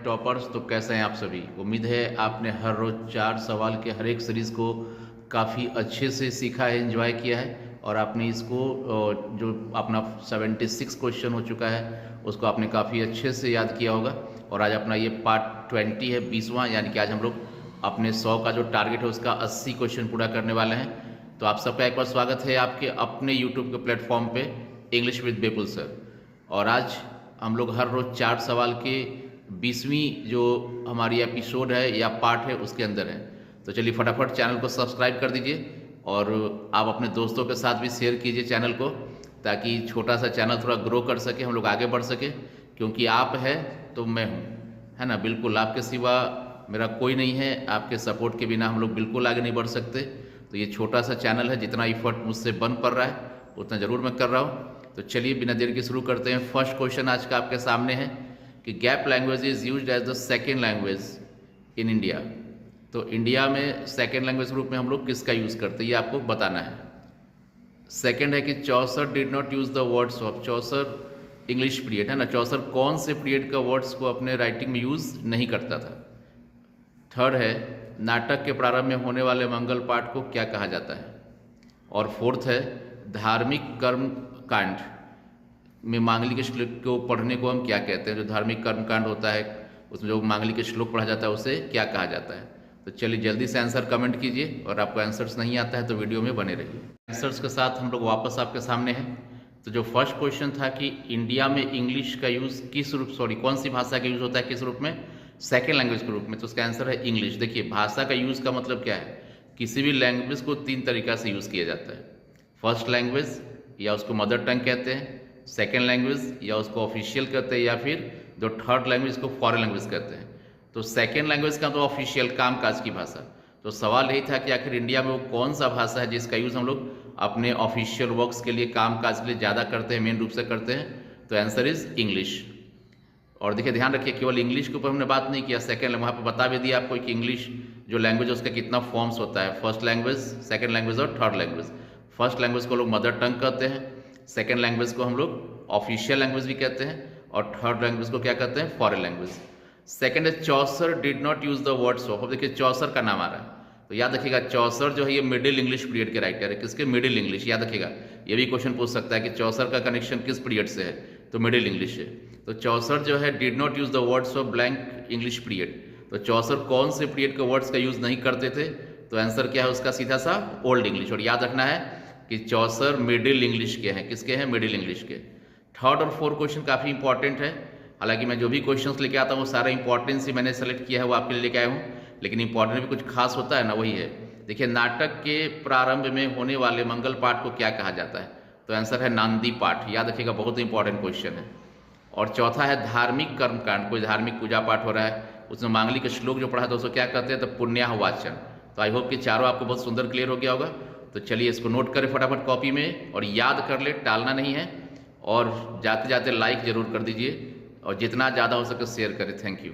Toppers. तो कैसे हैं आप सभी? उम्मीद है आपने हर रोज़ 4 सवाल के हर एक सीरीज़ को काफ़ी अच्छे से सीखा है, एंजॉय किया है और आपने इसको जो अपना 76 क्वेश्चन हो चुका है उसको आपने काफ़ी अच्छे से याद किया होगा। और आज अपना ये पार्ट 20 है, 20वां, यानी कि आज हम लोग अपने 100 का जो टारगेट है उसका 80 क्वेश्चन पूरा करने वाले हैं। तो आप सबका एक बार स्वागत है आपके अपने यूट्यूब के प्लेटफॉर्म पे इंग्लिश विद बेपुल सर। और आज हम लोग हर रोज़ 4 सवाल के 20वीं जो हमारी एपिसोड है या पार्ट है उसके अंदर है। तो चलिए फटाफट चैनल को सब्सक्राइब कर दीजिए और आप अपने दोस्तों के साथ भी शेयर कीजिए चैनल को, ताकि छोटा सा चैनल थोड़ा ग्रो कर सके, हम लोग आगे बढ़ सके। क्योंकि आप है तो मैं हूँ, है ना। बिल्कुल आपके सिवा मेरा कोई नहीं है, आपके सपोर्ट के बिना हम लोग बिल्कुल आगे नहीं बढ़ सकते। तो ये छोटा सा चैनल है, जितना इफर्ट मुझसे बन पड़ रहा है उतना ज़रूर मैं कर रहा हूँ। तो चलिए बिना देर के शुरू करते हैं। फर्स्ट क्वेश्चन आज का आपके सामने है कि gap language is used as the second language in India. तो इंडिया में सेकेंड लैंग्वेज के रूप में हम लोग किसका यूज़ करते हैं ये आपको बताना है। सेकेंड है कि Chaucer did not use the words of. Chaucer English period है ना, चौसर कौन से पीरियड का वर्ड्स को अपने राइटिंग में यूज़ नहीं करता था। थर्ड है नाटक के प्रारंभ में होने वाले मंगल पाठ को क्या कहा जाता है। और फोर्थ है धार्मिक कर्म कांड में मांगलिक श्लोक को पढ़ने को हम क्या कहते हैं। जो धार्मिक कर्म कांड होता है उसमें जो मांगलिक श्लोक पढ़ा जाता है उसे क्या कहा जाता है। तो चलिए जल्दी से आंसर कमेंट कीजिए, और आपको आंसर्स नहीं आता है तो वीडियो में बने रहिए। आंसर्स के साथ हम लोग वापस आपके सामने हैं। तो जो फर्स्ट क्वेश्चन था कि इंडिया में इंग्लिश का यूज़ कौन सी भाषा का यूज़ होता है किस रूप में, सेकेंड लैंग्वेज के रूप में। तो उसका आंसर है इंग्लिश। देखिए भाषा का यूज़ का मतलब क्या है, किसी भी लैंग्वेज को 3 तरीका से यूज़ किया जाता है। फर्स्ट लैंग्वेज या उसको मदर टंग कहते हैं, सेकेंड लैंग्वेज या उसको ऑफिशियल कहते हैं, या फिर जो थर्ड लैंग्वेज को फॉरेन लैंग्वेज कहते हैं। तो सेकेंड लैंग्वेज का तो ऑफिशियल कामकाज की भाषा। तो सवाल यही था कि आखिर इंडिया में वो कौन सा भाषा है जिसका यूज़ हम लोग अपने ऑफिशियल वर्क्स के लिए, कामकाज के लिए ज़्यादा करते हैं, मेन रूप से करते हैं। तो आंसर इज इंग्लिश। और देखिए ध्यान रखिए, केवल इंग्लिश के ऊपर हमने बात नहीं किया, सेकेंड वहाँ पर बता भी दिया आपको कि इंग्लिश जो लैंग्वेज है उसका कितना फॉर्म्स होता है, फर्स्ट लैंग्वेज, सेकेंड लैंग्वेज और थर्ड लैंग्वेज। फर्स्ट लैंग्वेज को लोग मदर टंग कहते हैं, सेकेंड लैंग्वेज को हम लोग ऑफिशियल लैंग्वेज भी कहते हैं, और थर्ड लैंग्वेज को क्या कहते हैं, फॉरेन लैंग्वेज। सेकेंड है Chaucer did not use the words of. अब देखिए चौसर का नाम आ रहा है, तो याद रखिएगा चौसर जो है ये मिडिल इंग्लिश पीरियड के राइटर है। किसके? Middle English. याद रखिएगा, ये भी क्वेश्चन पूछ सकता है कि चौसर का कनेक्शन किस पीरियड से है, तो मिडिल इंग्लिश है। तो चौसर जो है did not use the words of blank English period. तो चौसर कौन से पीरियड के वर्ड्स का यूज नहीं करते थे, तो आंसर क्या है उसका सीधा सा ओल्ड इंग्लिश। और याद रखना है कि चौसर मिडिल इंग्लिश के हैं। किसके हैं? मिडिल इंग्लिश के। थर्ड और फोर्थ क्वेश्चन काफ़ी इंपॉर्टेंट है। हालांकि मैं जो भी क्वेश्चंस लेके आता हूँ वो सारा इंपॉर्टेंस ही मैंने सेलेक्ट किया है, वो आपके लिए लेके आया हूँ, लेकिन इंपॉर्टेंट भी कुछ खास होता है ना, वही है। देखिए नाटक के प्रारंभ में होने वाले मंगल पाठ को क्या कहा जाता है, तो आंसर है नांदी पाठ। याद रखिएगा, बहुत इंपॉर्टेंट क्वेश्चन है। और चौथा है धार्मिक कर्मकांड, कोई धार्मिक पूजा पाठ हो रहा है उसमें मांगलिक श्लोक जो पढ़ा था उसको क्या कहते हैं, तो पुण्याह वाचन। तो आई होप कि चारों आपको बहुत सुंदर क्लियर हो गया होगा। तो चलिए इसको नोट करें फटाफट कॉपी में और याद कर ले, टालना नहीं है। और जाते जाते लाइक जरूर कर दीजिए और जितना ज़्यादा हो सके शेयर करें। Thank you.